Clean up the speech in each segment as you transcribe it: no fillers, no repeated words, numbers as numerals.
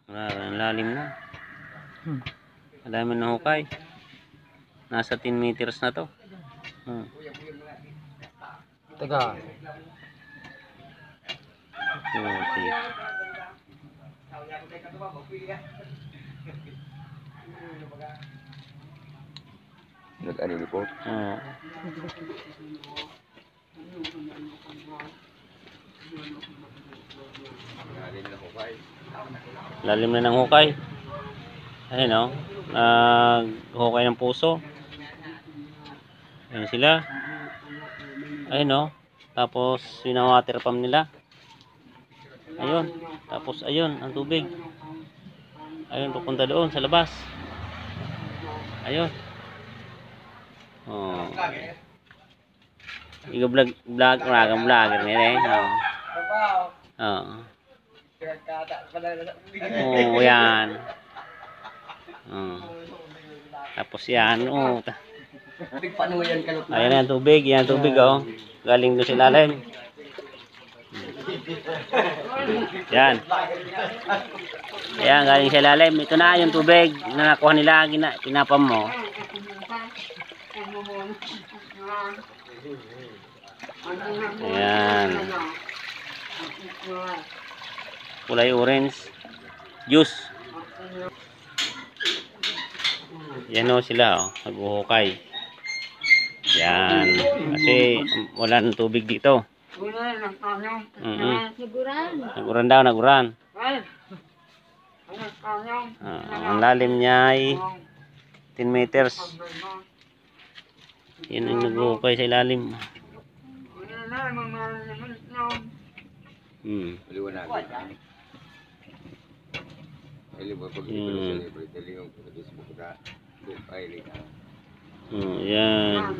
Ang lalim na. Ang dami ng hukay. Nasa 10 meters na to. Teka. Okay. Nag-ano po? Oo. Lalim na ng hukay. Ayun o. Hukay ng puso. Ayun sila. Ayun o. Tapos wina-water pump nila. Ayun. Tapos ayun ang tubig. Ayun pupunta doon sa labas. Ayun. Oh. Vlogger nila eh. Oh. Oh, yan. Oh. Tapos yan, oh. Ayan ang tubig, yan tubig oh. Galing doon sa ilalim. Yan. Ayan, galing sa ilalim. Ito na yung tubig na nakuha nila, pinapam mo. Ayan. Kulay orange. Juice. Yan o sila o. Naghuhukay. Yan. Kasi wala ng tubig dito. Naguran daw, naguran. Ang lalim niya ay 10 meters. Yan ang naghuhukay sa ilalim. Yan.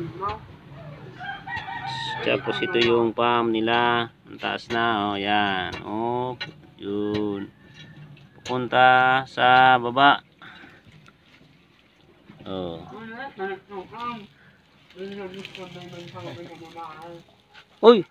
Tapos ito yung pump nila. Ang taas na. O yan. O. Yun. Pupunta sa baba. O. Uy!